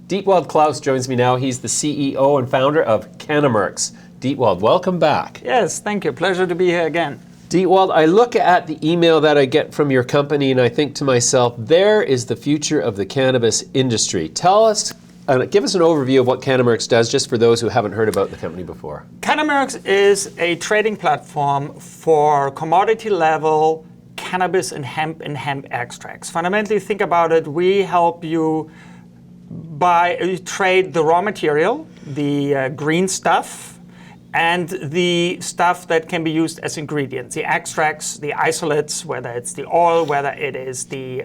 Dietwald Claus joins me now. He's the CEO and founder of Cannamerx. Dietwald, welcome back. Yes, thank you. Pleasure to be here again. Dietwald, I look at the email that I get from your company and I think to myself, there is the future of the cannabis industry. Tell us, give us an overview of what Cannamerx does, just for those who haven't heard about the company before. Cannamerx is a trading platform for commodity level cannabis and hemp extracts. Fundamentally, think about it, we help you trade the raw material, the green stuff, and the stuff that can be used as ingredients, the extracts, the isolates, whether it's the oil, whether it is the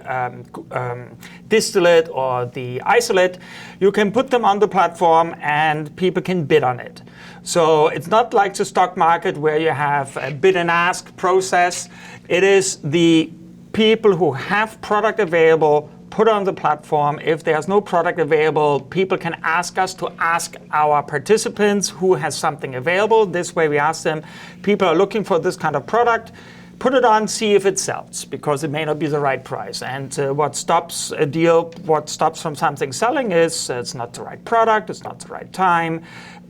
distillate or the isolate. You can put them on the platform and people can bid on it. So it's not like the stock market where you have a bid and ask process. It is the people who have product available put on the platform. If there's no product available, people can ask us to ask our participants who has something available. This way we ask them, people are looking for this kind of product, put it on, see if it sells, because it may not be the right price. And what stops a deal, what stops from something selling is it's not the right product, it's not the right time,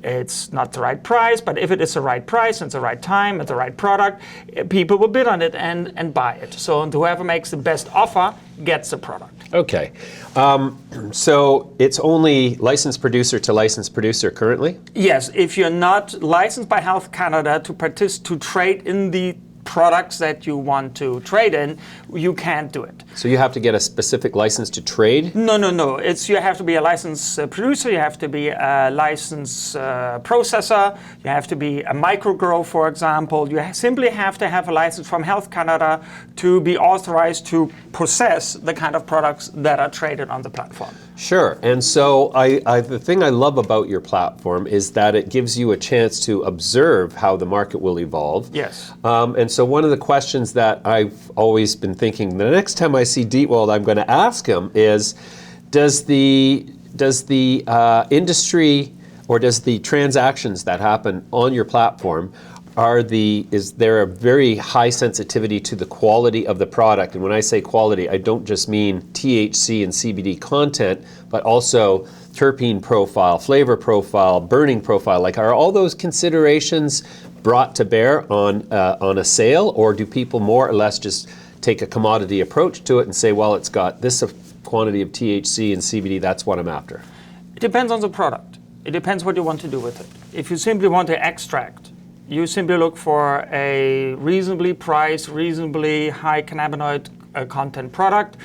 it's not the right price. But if it is the right price and the right time and the right product, people will bid on it and buy it. So whoever makes the best offer gets the product. Okay, so it's only licensed producer to licensed producer currently? Yes, if you're not licensed by Health Canada to trade in the products that you want to trade in, you can't do it. So you have to get a specific license to trade? No. You have to be a licensed producer, you have to be a licensed processor, you have to be a microgrow, for example. You simply have to have a license from Health Canada to be authorized to possess the kind of products that are traded on the platform. Sure, and so the thing I love about your platform is that it gives you a chance to observe how the market will evolve. Yes. And so one of the questions that I've always been thinking, the next time I see Dietwald, I'm going to ask him is, does the industry or does the transactions that happen on your platform, is there a very high sensitivity to the quality of the product? And when I say quality, I don't just mean THC and CBD content, but also terpene profile, flavor profile, burning profile. Like, are all those considerations brought to bear on a sale, or do people more or less just take a commodity approach to it and say, well, it's got this quantity of THC and CBD, that's what I'm after? It depends on the product. It depends what you want to do with it. If you simply want to extract, you simply look for a reasonably priced, reasonably high cannabinoid content product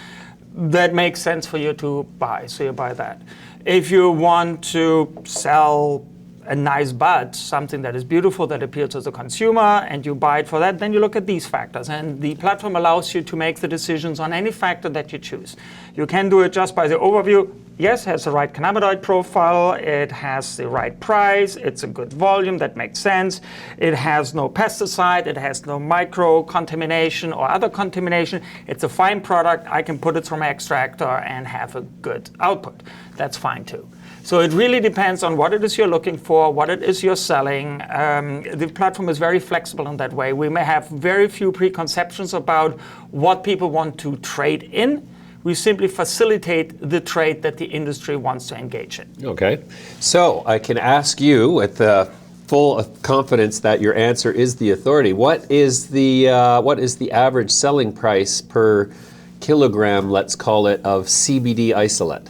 that makes sense for you to buy, so you buy that. If you want to sell a nice bud, something that is beautiful, that appeals to the consumer, and you buy it for that, then you look at these factors. And the platform allows you to make the decisions on any factor that you choose. You can do it just by the overview. Yes, it has the right cannabinoid profile, it has the right price, it's a good volume, that makes sense. It has no pesticide, it has no micro contamination or other contamination. It's a fine product, I can put it through my extractor and have a good output. That's fine too. So it really depends on what it is you're looking for, what it is you're selling. The platform is very flexible in that way. We may have very few preconceptions about what people want to trade in. We simply facilitate the trade that the industry wants to engage in. Okay, so I can ask you with full confidence that your answer is the authority. What is the average selling price per kilogram, let's call it, of CBD isolate?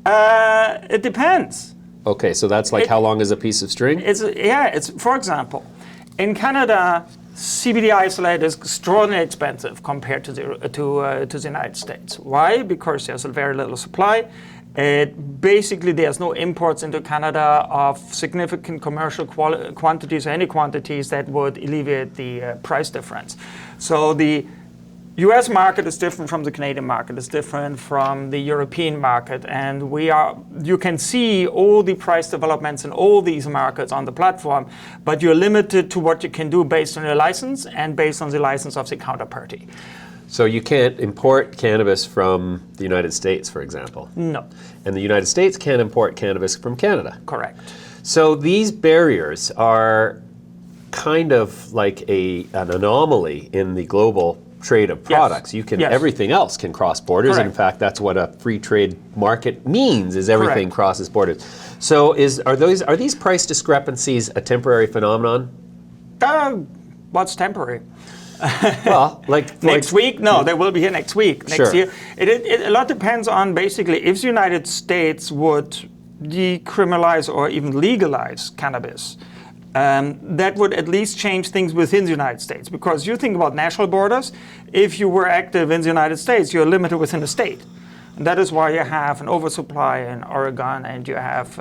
It depends. Okay, so that's like how long is a piece of string? It's for example, in Canada, CBD isolate is extraordinarily expensive compared to the United States. Why? Because there's a very little supply. Basically, there's no imports into Canada of significant commercial quantities or any quantities that would alleviate the price difference. So the US market is different from the Canadian market, it's different from the European market, and you can see all the price developments in all these markets on the platform, but you're limited to what you can do based on your license and based on the license of the counterparty. So you can't import cannabis from the United States, for example? No. And the United States can't import cannabis from Canada? Correct. So these barriers are kind of like an anomaly in the global trade of products. You can everything else can cross borders. And in fact, that's what a free trade market means: is everything crosses borders. So, are these price discrepancies a temporary phenomenon? What's temporary? Well, like next week? No, they will be here next week. Next year. It a lot depends on basically if the United States would decriminalize or even legalize cannabis. That would at least change things within the United States, because you think about national borders. If you were active in the United States, you're limited within the state. And that is why you have an oversupply in Oregon, and you have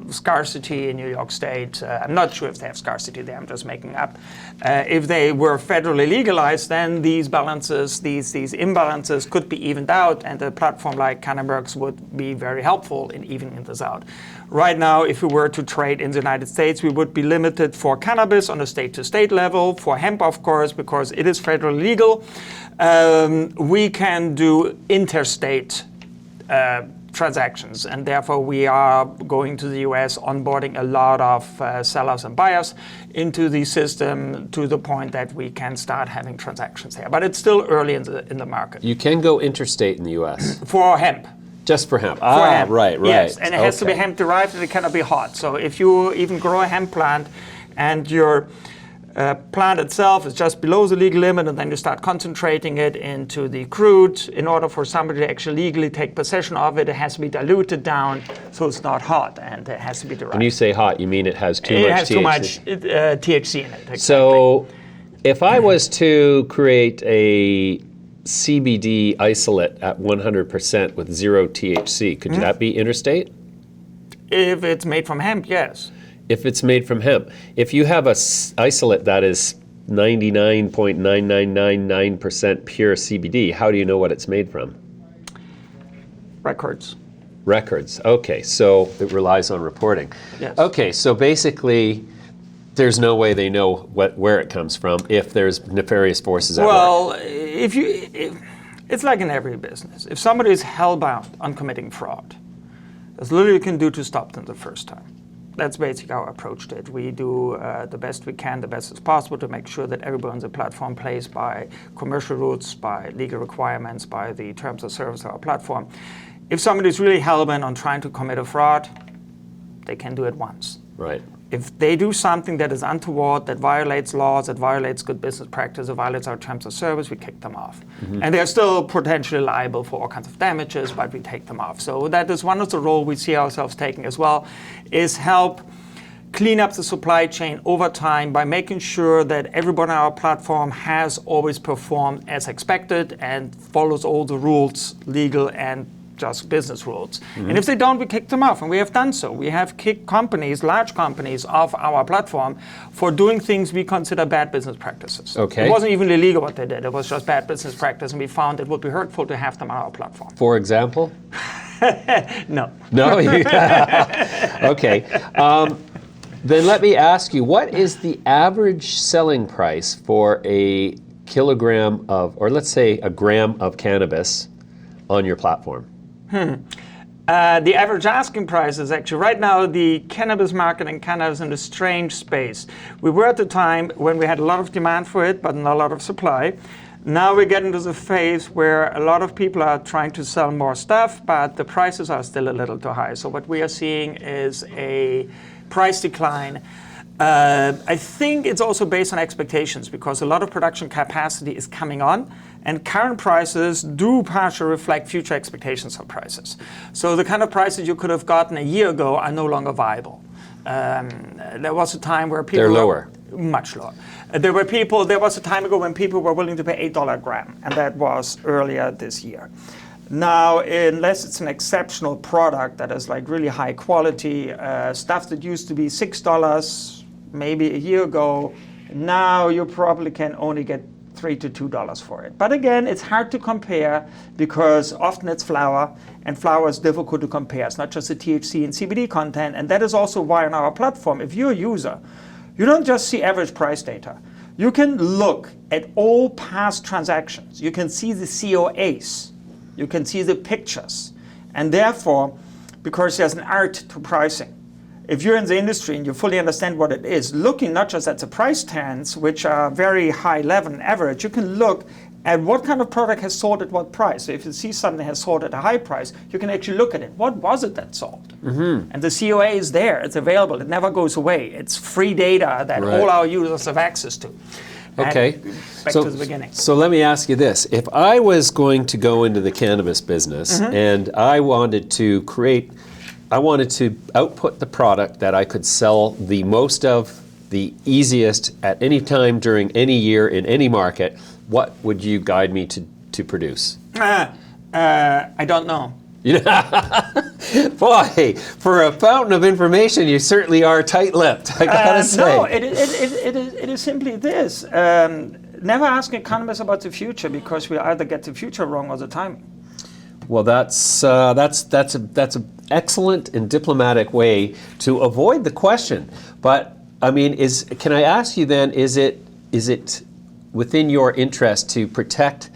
scarcity in New York State. I'm not sure if they have scarcity there, I'm just making up. If they were federally legalized, then these balances, these imbalances could be evened out, and a platform like Cannamerx would be very helpful in evening this out. Right now, if we were to trade in the United States, we would be limited for cannabis on a state-to-state level, for hemp, of course, because it is federally legal. We can do interstate transactions, and therefore we are going to the US, onboarding a lot of sellers and buyers into the system to the point that we can start having transactions here. But it's still early in the market. You can go interstate in the US? For hemp. Just for hemp? For hemp. Right. Yes, and it has to be hemp derived, and it cannot be hot. So if you even grow a hemp plant and your plant itself is just below the legal limit, and then you start concentrating it into the crude. In order for somebody to actually legally take possession of it, it has to be diluted down so it's not hot, and it has to be derived. When you say hot, you mean it has too much THC? It has too much THC in it. Exactly. So if I was to create a CBD isolate at 100% with 0 THC, could that be interstate? If it's made from hemp, yes. If it's made from hemp. If you have a isolate that is 99.9999% pure CBD, how do you know what it's made from? Records. Records. Okay, so it relies on reporting. Yes. Okay, so basically, there's no way they know where it comes from if there's nefarious forces at work. Well, it's like in every business. If somebody is hellbound on committing fraud, there's little you can do to stop them the first time. That's basically our approach to it. We do the best we can, the best as possible, to make sure that everybody on the platform plays by commercial rules, by legal requirements, by the terms of service of our platform. If somebody is really hellbent on trying to commit a fraud, they can do it once. Right. If they do something that is untoward, that violates laws, that violates good business practice, that violates our terms of service, we kick them off. And they're still potentially liable for all kinds of damages, but we take them off. So that is one of the roles we see ourselves taking as well, is help clean up the supply chain over time by making sure that everybody on our platform has always performed as expected and follows all the rules, legal and just business rules. And if they don't, we kick them off, and we have done so. We have kicked companies, large companies, off our platform for doing things we consider bad business practices. Okay. It wasn't even illegal what they did. It was just bad business practice, and we found it would be hurtful to have them on our platform. For example? No. No? Okay. Then let me ask you, what is the average selling price for a kilogram of, or let's say a gram of cannabis on your platform? The average asking price is actually, right now, the cannabis market in Canada is in a strange space. We were at the time when we had a lot of demand for it, but not a lot of supply. Now we're getting to the phase where a lot of people are trying to sell more stuff, but the prices are still a little too high. So what we are seeing is a price decline. I think it's also based on expectations, because a lot of production capacity is coming on, and current prices do partially reflect future expectations of prices. So the kind of prices you could have gotten a year ago are no longer viable. There was a time where people... They're lower. Much lower. There was a time ago when people were willing to pay $8 a gram, and that was earlier this year. Now, unless it's an exceptional product that is like really high quality, stuff that used to be $6 maybe a year ago, now you probably can only get $3 to $2 for it. But again, it's hard to compare because often it's flower, and flower is difficult to compare. It's not just the THC and CBD content, and that is also why on our platform, if you're a user, you don't just see average price data. You can look at all past transactions. You can see the COAs. You can see the pictures. And therefore, because there's an art to pricing, if you're in the industry and you fully understand what it is, looking not just at the price tags, which are very high level and average, you can look and what kind of product has sold at what price. So if you see something has sold at a high price, you can actually look at it. What was it that sold? And the COA is there. It's available. It never goes away. It's free data that all our users have access to. Okay. Back to the beginning. So let me ask you this. If I was going to go into the cannabis business and I wanted to output the product that I could sell the most of, the easiest at any time during any year in any market, what would you guide me to produce? I don't know. Boy, for a fountain of information, you certainly are tight-lipped, I gotta say. No, it is simply this. Never ask economists about the future, because we either get the future wrong or the timing. Well, that's an excellent and diplomatic way to avoid the question. But I mean, can I ask you then? Is it within your interest to protect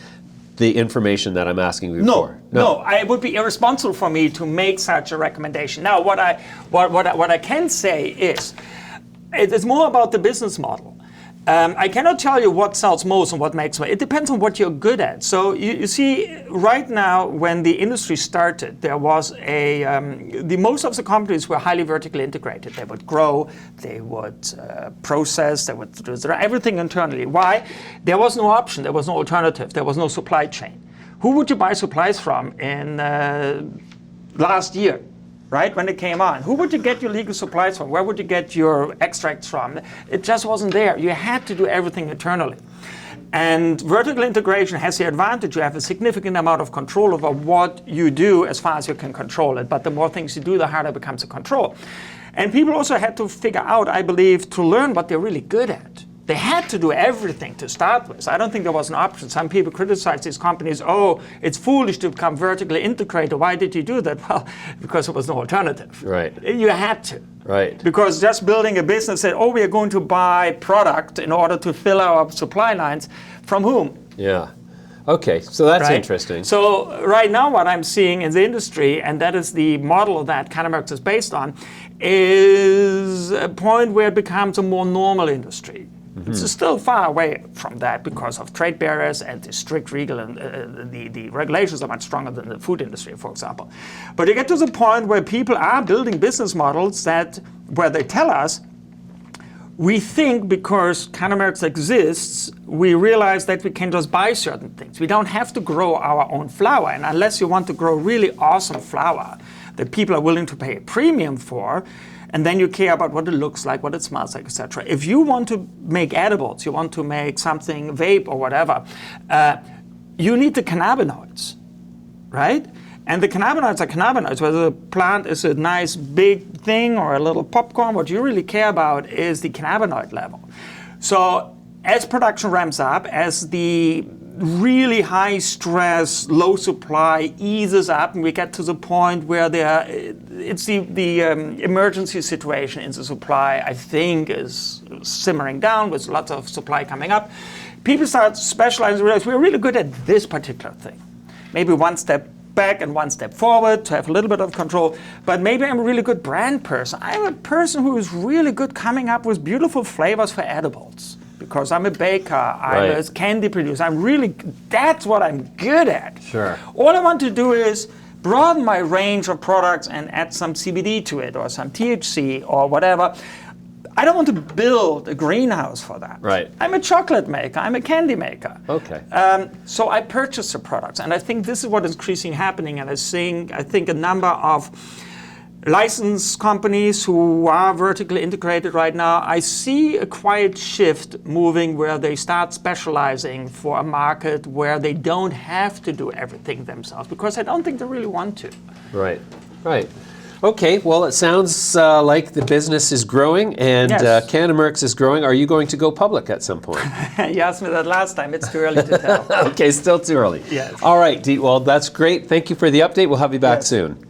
the information that I'm asking you for? No, it would be irresponsible for me to make such a recommendation. Now, what I can say is, it is more about the business model. I cannot tell you what sells most and what makes money. It depends on what you're good at. So you see, right now, when the industry started, there was most of the companies were highly vertically integrated. They would grow, they would process, they would do everything internally. Why? There was no option, there was no alternative, there was no supply chain. Who would you buy supplies from in last year? Right, when it came on. Who would you get your legal supplies from? Where would you get your extracts from? It just wasn't there. You had to do everything internally. And vertical integration has the advantage you have a significant amount of control over what you do as far as you can control it. But the more things you do, the harder it becomes to control. And people also had to figure out, I believe, to learn what they're really good at. They had to do everything to start with. I don't think there was an option. Some people criticize these companies, oh, it's foolish to become vertically integrated. Why did you do that? Well, because there was no alternative. Right. You had to. Right. Because just building a business that, oh, we are going to buy product in order to fill our supply lines, from whom? Yeah. Okay, so that's interesting. So right now what I'm seeing in the industry, and that is the model that Cannamerx is based on, is a point where it becomes a more normal industry. It's still far away from that because of trade barriers and the strict legal and the regulations are much stronger than the food industry, for example. But you get to the point where people are building business models where they tell us, we think because Cannamerx exists, we realize that we can just buy certain things. We don't have to grow our own flour. And unless you want to grow really awesome flour that people are willing to pay a premium for, and then you care about what it looks like, what it smells like, etc. If you want to make edibles, you want to make something vape or whatever, you need the cannabinoids, right? And the cannabinoids are cannabinoids. Whether the plant is a nice big thing or a little popcorn, what you really care about is the cannabinoid level. So as production ramps up, as the really high stress, low supply eases up, and we get to the point where it's the emergency situation in the supply, I think, is simmering down with lots of supply coming up. People start specializing and realize we're really good at this particular thing. Maybe one step back and one step forward to have a little bit of control, but maybe I'm a really good brand person. I'm a person who is really good coming up with beautiful flavors for edibles. Because I'm a baker, I'm a candy producer, that's what I'm good at. Sure. All I want to do is broaden my range of products and add some CBD to it or some THC or whatever. I don't want to build a greenhouse for that. Right. I'm a chocolate maker, I'm a candy maker. Okay. So I purchase the products, and I think this is what is increasingly happening, and I think a number of licensed companies who are vertically integrated right now, I see a quiet shift moving where they start specializing for a market where they don't have to do everything themselves, because I don't think they really want to. Right, right. Okay, well, it sounds like the business is growing and Yes. Cannamerx is growing. Are you going to go public at some point? You asked me that last time. It's too early to tell. Okay, still too early. Yes. All right, Dietwald, that's great. Thank you for the update. We'll have you back Yes. soon.